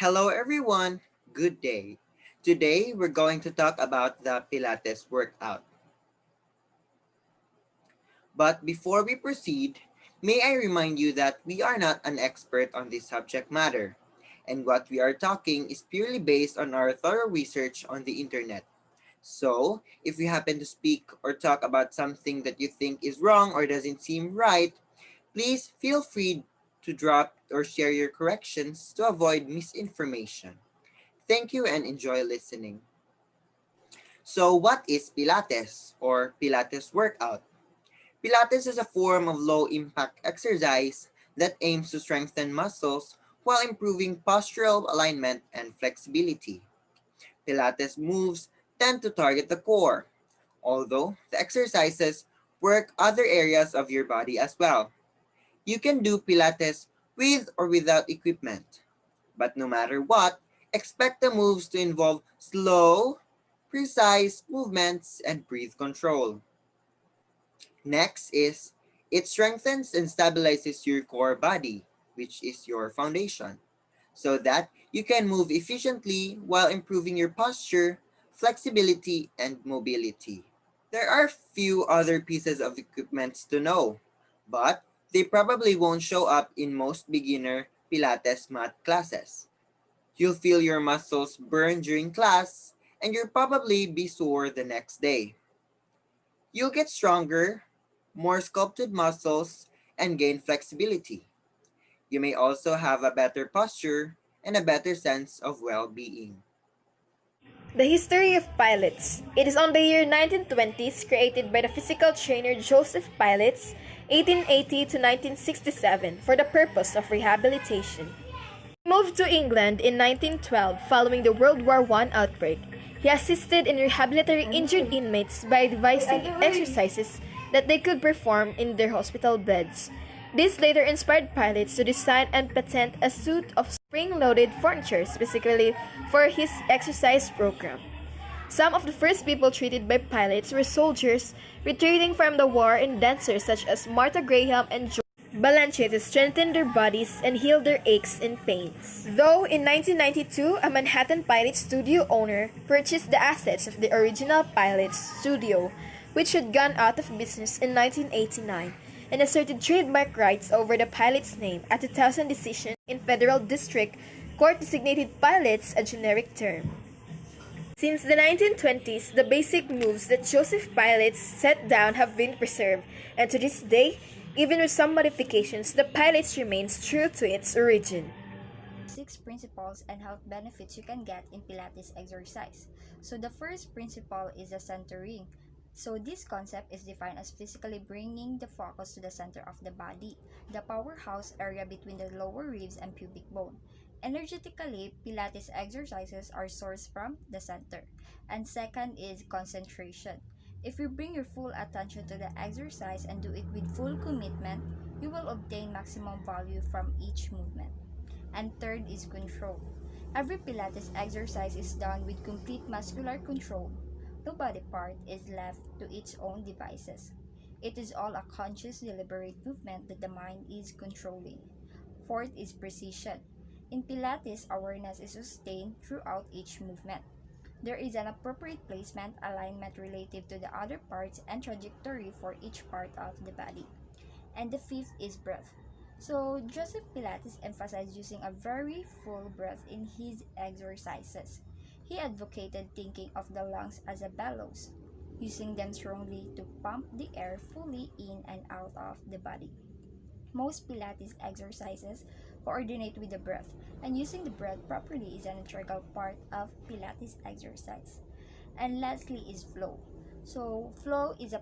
Hello, everyone. Good day. Today, we're going to talk about the Pilates workout. But before we proceed, may I remind you that we are not an expert on this subject matter, and what we are talking is purely based on our thorough research on the internet. So, if we happen to speak or talk about something that you think is wrong or doesn't seem right, please feel free to drop or share your corrections to avoid misinformation. Thank you and enjoy listening. So, what is Pilates or Pilates workout? Pilates is a form of low impact exercise that aims to strengthen muscles while improving postural alignment and flexibility. Pilates moves tend to target the core, although the exercises work other areas of your body as well. You can do Pilates with or without equipment. But no matter what, expect the moves to involve slow, precise movements and breath control. Next is it strengthens and stabilizes your core body, which is your foundation, so that you can move efficiently while improving your posture, flexibility, and mobility. There are few other pieces of equipment to know, but they probably won't show up in most beginner Pilates mat classes. You'll feel your muscles burn during class, and you'll probably be sore the next day. You'll get stronger, more sculpted muscles, and gain flexibility. You may also have a better posture and a better sense of well being. The history of pilots. It is on the year 1920s created by the physical trainer Joseph Pilates, 1880 to 1967, for the purpose of rehabilitation. He moved to England in 1912 following the World War I outbreak. He assisted in rehabilitating injured inmates by devising exercises that they could perform in their hospital beds. This later inspired pilots to design and patent a suite of spring-loaded furniture specifically for his exercise program. Some of the first people treated by pilots were soldiers returning from the war and dancers such as Martha Graham and George Balanchine to strengthen their bodies and heal their aches and pains. Though in 1992, a Manhattan pilot studio owner purchased the assets of the original pilot's studio, which had gone out of business in 1989, and asserted trademark rights over the pilot's name, a 2000 decision in Federal District Court designated pilots a generic term. Since the 1920s, the basic moves that Joseph Pilates set down have been preserved, and to this day, even with some modifications, the Pilates remains true to its origin. Six principles and health benefits you can get in Pilates exercise. So the first principle is a centering. So this concept is defined as physically bringing the focus to the center of the body, the powerhouse area between the lower ribs and pubic bone. Energetically, Pilates exercises are sourced from the center. And second is concentration. If you bring your full attention to the exercise and do it with full commitment, you will obtain maximum value from each movement. And third is control. Every Pilates exercise is done with complete muscular control. No body part is left to its own devices. It is all a conscious, deliberate movement that the mind is controlling. Fourth is precision. In Pilates, awareness is sustained throughout each movement. There is an appropriate placement, alignment relative to the other parts, and trajectory for each part of the body. And the fifth is breath. So, Joseph Pilates emphasized using a very full breath in his exercises. He advocated thinking of the lungs as a bellows, using them strongly to pump the air fully in and out of the body. Most Pilates exercises coordinate with the breath, and using the breath properly is an integral part of Pilates exercise. And lastly is flow. So, flow is a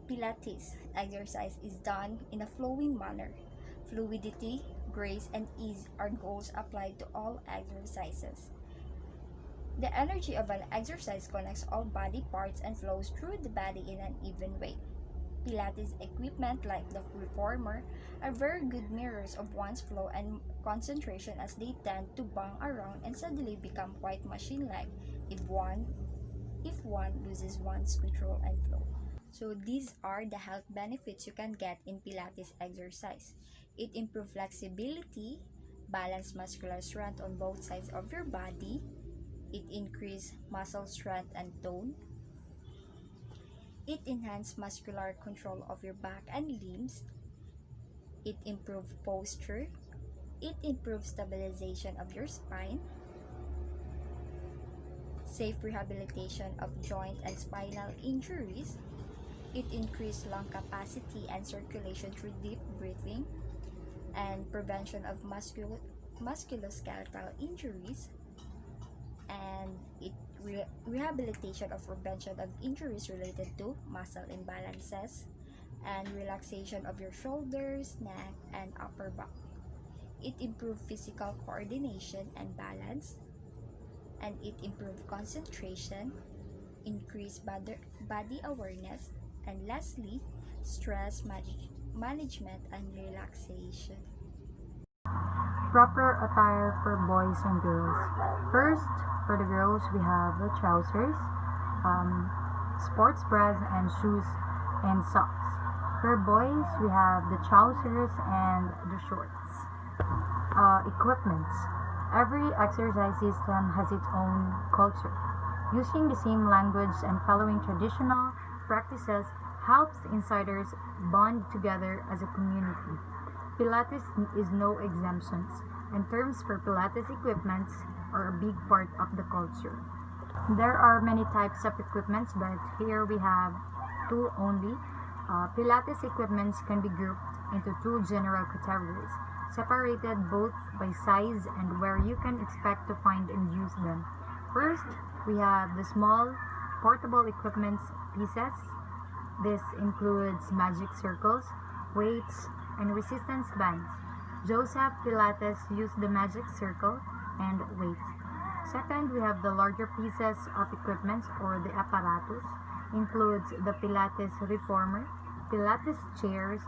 Pilates exercise is done in a flowing manner. Fluidity, grace, and ease are goals applied to all exercises. The energy of an exercise connects all body parts and flows through the body in an even way. Pilates equipment like the reformer are very good mirrors of one's flow and concentration, as they tend to bang around and suddenly become quite machine-like if one loses one's control and flow. So these are the health benefits you can get in Pilates exercise. It improves flexibility, balance muscular strength on both sides of your body. It increases muscle strength and tone. It enhances muscular control of your back and limbs. It improves posture. It improves stabilization of your spine. Safe rehabilitation of joint and spinal injuries. It increases lung capacity and circulation through deep breathing and prevention of musculoskeletal injuries, and rehabilitation of prevention of injuries related to muscle imbalances and relaxation of your shoulders, neck, and upper back. It improves physical coordination and balance, and it improves concentration, increase body awareness, and lastly, management and relaxation. Proper attire for boys and girls. First, for the girls, we have the trousers, sports bras, and shoes and socks. For boys, we have the trousers and the shorts. Equipments. Every exercise system has its own culture. Using the same language and following traditional practices helps insiders bond together as a community. Pilates is no exemptions, and terms for Pilates equipments are a big part of the culture. There are many types of equipments, but here we have two only. Pilates equipments can be grouped into two general categories, separated both by size and where you can expect to find and use them. First, we have the small portable equipments pieces. This includes magic circles, weights, and resistance bands. Joseph Pilates used the magic circle and weights. Second, we have the larger pieces of equipment or the apparatus. Includes the Pilates reformer, Pilates chairs,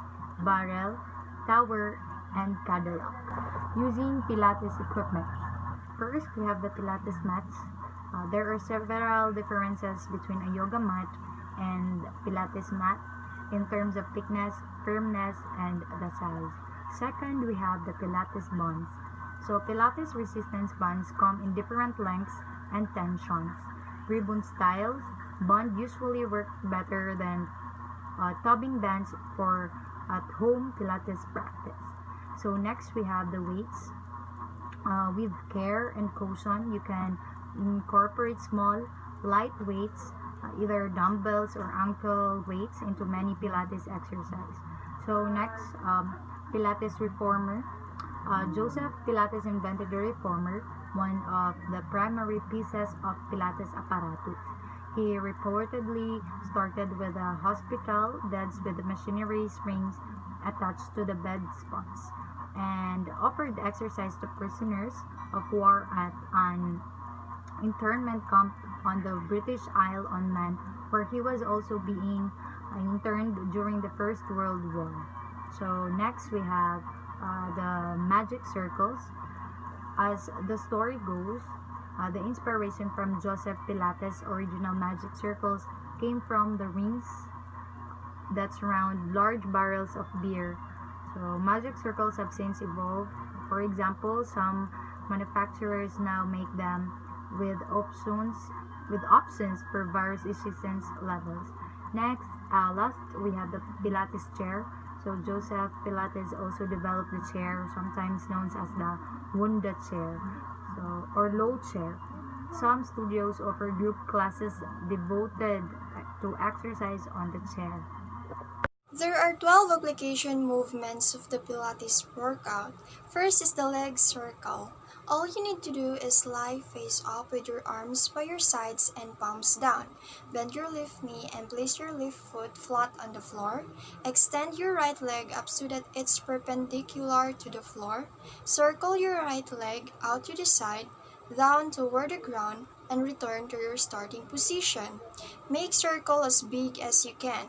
barrel, tower, and Cadillac. Using Pilates equipment. First, we have the Pilates mats. There are several differences between a yoga mat and Pilates mat in terms of thickness, firmness, and the size. Second, we have the Pilates bands. So Pilates resistance bands come in different lengths and tensions. Ribbon styles band usually work better than tubbing bands for at-home Pilates practice. So next we have the weights. With care and caution, you can incorporate small, light weights, either dumbbells or ankle weights into many Pilates exercise. So next, Pilates reformer. Joseph Pilates invented the reformer, one of the primary pieces of Pilates apparatus. He reportedly started with a hospital beds with the machinery springs attached to the bed spots and offered exercise to prisoners of war at an internment camp on the British Isle of Man, where he was also being interned during the First World War. So next we have the magic circles. As the story goes, the inspiration from Joseph Pilates' original magic circles came from the rings that surround large barrels of beer. So magic circles have since evolved. For example, some manufacturers now make them with options for various resistance levels. Next, last we have the Pilates chair. So Joseph Pilates also developed the chair, sometimes known as the Wunda chair, or low chair. Some studios offer group classes devoted to exercise on the chair. There are 12 application movements of the Pilates workout. First is the leg circle. All you need to do is lie face up with your arms by your sides and palms down. Bend your left knee and place your left foot flat on the floor. Extend your right leg up so that it's perpendicular to the floor. Circle your right leg out to the side, down toward the ground, and return to your starting position. Make circle as big as you can,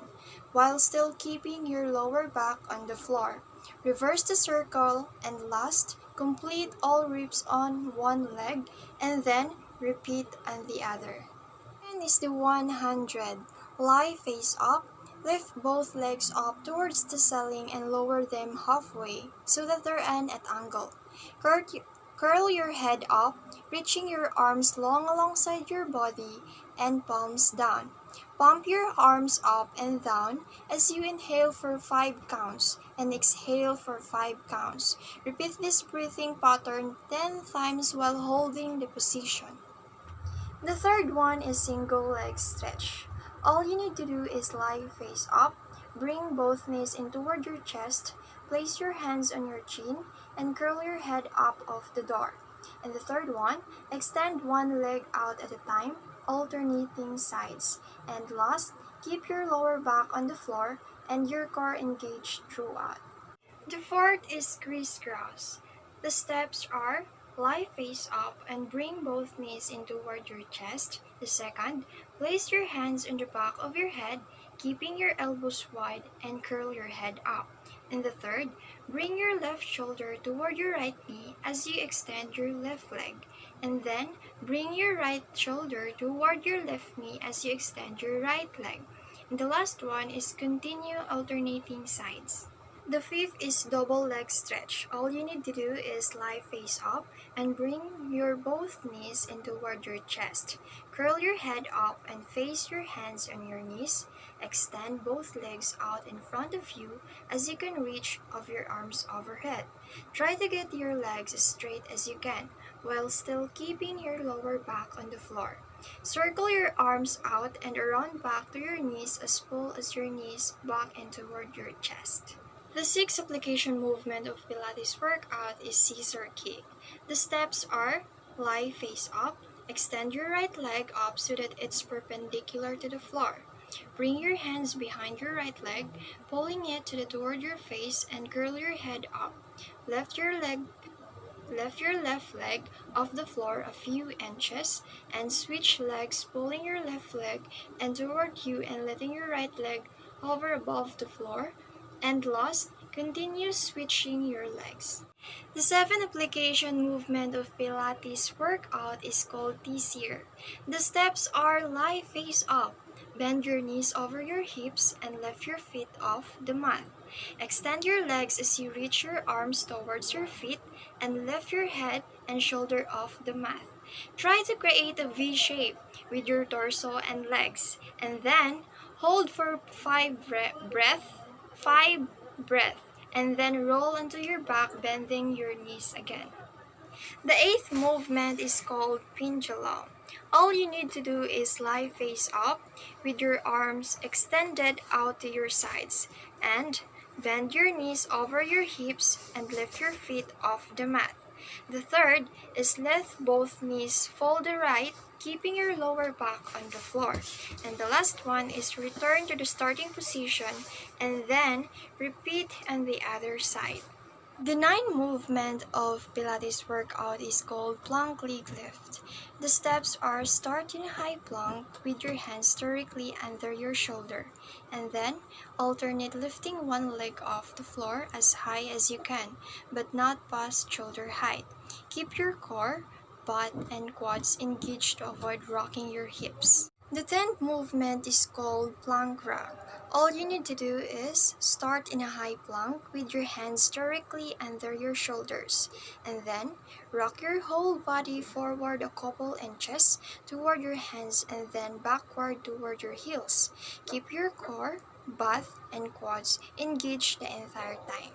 while still keeping your lower back on the floor. Reverse the circle, and last, complete all reps on one leg, and then repeat on the other. Then is the 100. Lie face up, lift both legs up towards the ceiling and lower them halfway so that they're at angle. Curl, curl your head up, reaching your arms long alongside your body and palms down. Pump your arms up and down as you inhale for 5 counts and exhale for 5 counts. Repeat this breathing pattern 10 times while holding the position. The third one is single leg stretch. All you need to do is lie face up, bring both knees in toward your chest, place your hands on your chin, and curl your head up off the door. And the third one, extend one leg out at a time, alternating sides. And last, keep your lower back on the floor and your core engaged throughout. The fourth is crisscross. The steps are lie face up and bring both knees in toward your chest. The second, place your hands on the back of your head, keeping your elbows wide and curl your head up. And the third, bring your left shoulder toward your right knee as you extend your left leg. And then, bring your right shoulder toward your left knee as you extend your right leg. And the last one is continue alternating sides. The fifth is double leg stretch. All you need to do is lie face up and bring your both knees in toward your chest. Curl your head up and face your hands on your knees. Extend both legs out in front of you as you can reach of your arms overhead. Try to get your legs as straight as you can while still keeping your lower back on the floor. Circle your arms out and around back to your knees as pull as your knees back and toward your chest. The sixth application movement of Pilates workout is scissor kick. The steps are lie face up, extend your right leg up so that it's perpendicular to the floor. Bring your hands behind your right leg, pulling it toward your face and curl your head up. Lift your left leg off the floor a few inches and switch legs, pulling your left leg and toward you and letting your right leg hover above the floor. And last, continue switching your legs. The seventh application movement of Pilates workout is called T-Sear. The steps are lie face up, bend your knees over your hips and lift your feet off the mat. Extend your legs as you reach your arms towards your feet and lift your head and shoulder off the mat. Try to create a V shape with your torso and legs, and then hold for 5 breath, and then roll onto your back, bending your knees again. The eighth movement is called pendulum. All you need to do is lie face up with your arms extended out to your sides and bend your knees over your hips and lift your feet off the mat. The third is lift both knees fold the right, keeping your lower back on the floor. And the last one is return to the starting position and then repeat on the other side. The ninth movement of Pilates workout is called plank leg lift. The steps are start in a high plank with your hands directly under your shoulder, and then alternate lifting one leg off the floor as high as you can, but not past shoulder height. Keep your core, butt, and quads engaged to avoid rocking your hips. The 10th movement is called plank rock. All you need to do is start in a high plank with your hands directly under your shoulders, and then rock your whole body forward a couple inches toward your hands and then backward toward your heels. Keep your core, butt, and quads engaged the entire time.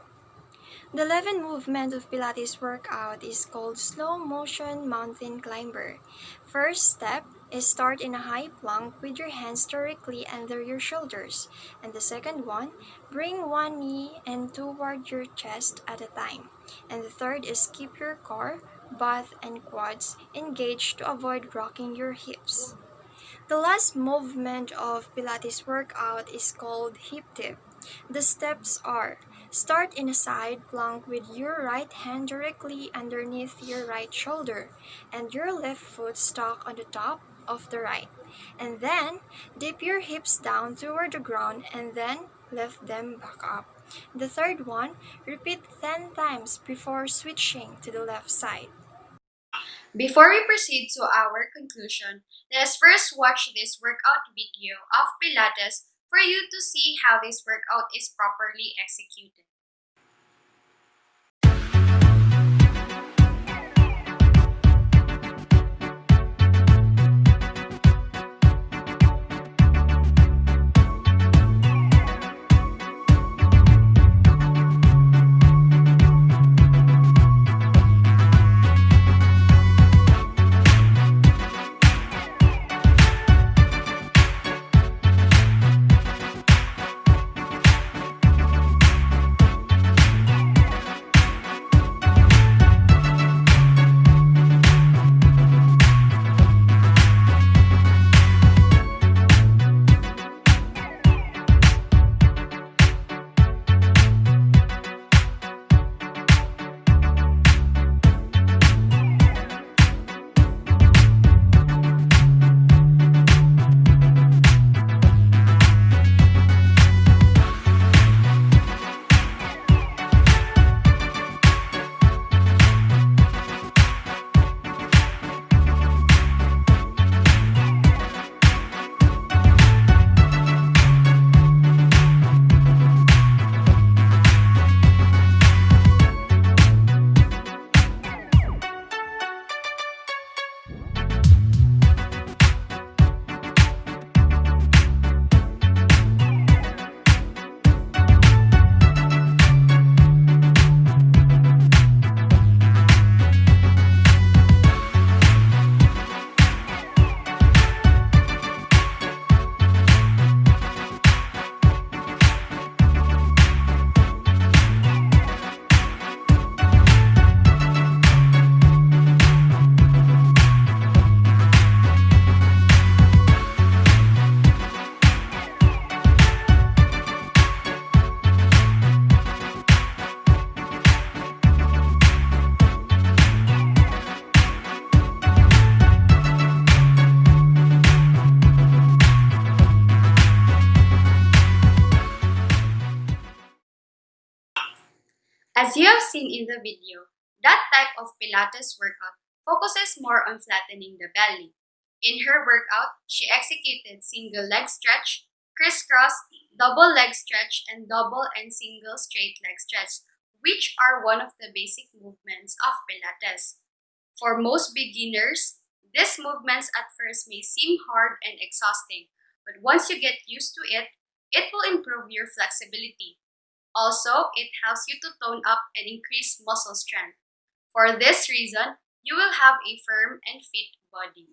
The 11th movement of Pilates workout is called slow motion mountain climber. First step is start in a high plank with your hands directly under your shoulders. And the second one, bring one knee and toward your chest at a time. And the third is keep your core, butt, and quads engaged to avoid rocking your hips. The last movement of Pilates workout is called hip dip. The steps are start in a side plank with your right hand directly underneath your right shoulder and your left foot stuck on the top of the right. And then dip your hips down toward the ground and then lift them back up. The third one, repeat 10 times before switching to the left side. Before we proceed to our conclusion, let us first watch this workout video of Pilates for you to see how this workout is properly executed. seen in the video, that type of Pilates workout focuses more on flattening the belly. In her workout, she executed single leg stretch, crisscross, double leg stretch, and double and single straight leg stretch, which are one of the basic movements of Pilates. For most beginners, these movements at first may seem hard and exhausting, but once you get used to it, it will improve your flexibility. Also, it helps you to tone up and increase muscle strength. For this reason, you will have a firm and fit body.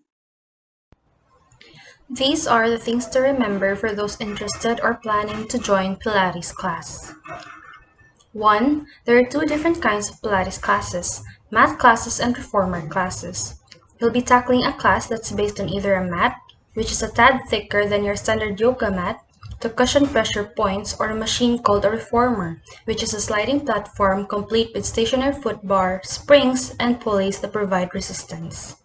These are the things to remember for those interested or planning to join Pilates class. 1. There are two different kinds of Pilates classes, mat classes and reformer classes. You'll be tackling a class that's based on either a mat, which is a tad thicker than your standard yoga mat, to cushion pressure points, or a machine called a reformer, which is a sliding platform complete with stationary foot bar, springs, and pulleys that provide resistance.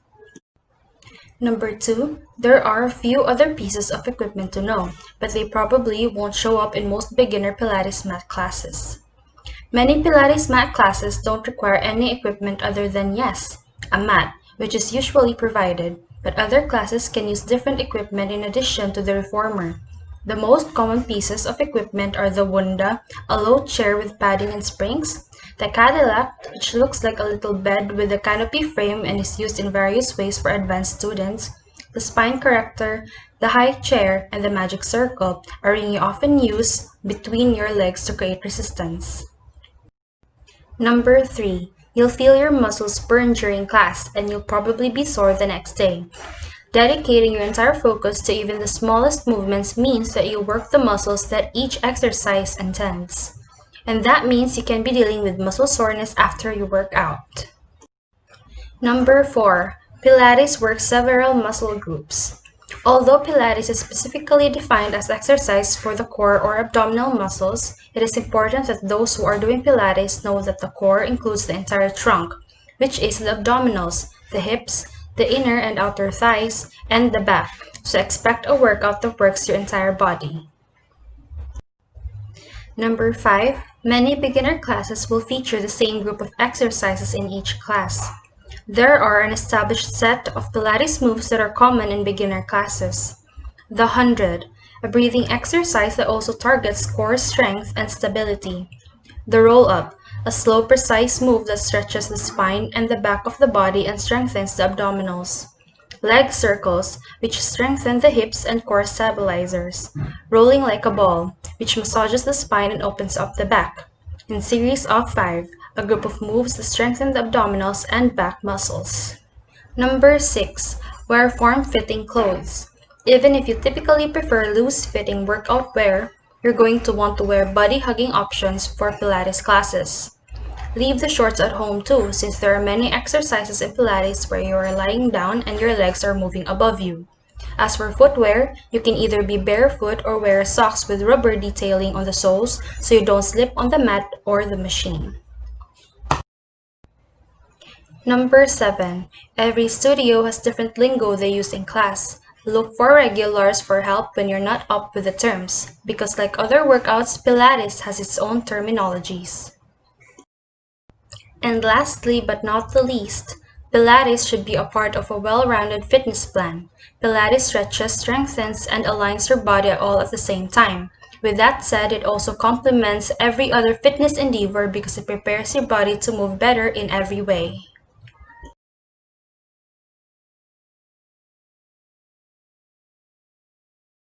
Number 2, there are a few other pieces of equipment to know, but they probably won't show up in most beginner Pilates mat classes. Many Pilates mat classes don't require any equipment other than, yes, a mat, which is usually provided, but other classes can use different equipment in addition to the reformer. The most common pieces of equipment are the Wunda, a low chair with padding and springs, the Cadillac, which looks like a little bed with a canopy frame and is used in various ways for advanced students, the spine corrector, the high chair, and the magic circle, a ring you often use between your legs to create resistance. Number 3. You'll feel your muscles burn during class, and you'll probably be sore the next day. Dedicating your entire focus to even the smallest movements means that you work the muscles that each exercise intends. And that means you can be dealing with muscle soreness after you work out. Number 4. Pilates works several muscle groups. Although Pilates is specifically defined as exercise for the core or abdominal muscles, it is important that those who are doing Pilates know that the core includes the entire trunk, which is the abdominals, the hips, the inner and outer thighs, and the back. So expect a workout that works your entire body. Number 5. Many beginner classes will feature the same group of exercises in each class. There are an established set of Pilates moves that are common in beginner classes. The 100, a breathing exercise that also targets core strength and stability. The roll-up, a slow, precise move that stretches the spine and the back of the body and strengthens the abdominals. Leg circles, which strengthen the hips and core stabilizers. Rolling like a ball, which massages the spine and opens up the back. In series of 5, a group of moves that strengthen the abdominals and back muscles. Number 6. Wear form-fitting clothes. Even if you typically prefer loose-fitting workout wear, you're going to want to wear body-hugging options for Pilates classes. Leave the shorts at home too, since there are many exercises in Pilates where you are lying down and your legs are moving above you. As for footwear, you can either be barefoot or wear socks with rubber detailing on the soles so you don't slip on the mat or the machine. Number 7. Every studio has different lingo they use in class. Look for regulars for help when you're not up with the terms, because like other workouts, Pilates has its own terminologies. And lastly but not the least, Pilates should be a part of a well-rounded fitness plan. Pilates stretches, strengthens, and aligns your body all at the same time. With that said, it also complements every other fitness endeavor because it prepares your body to move better in every way.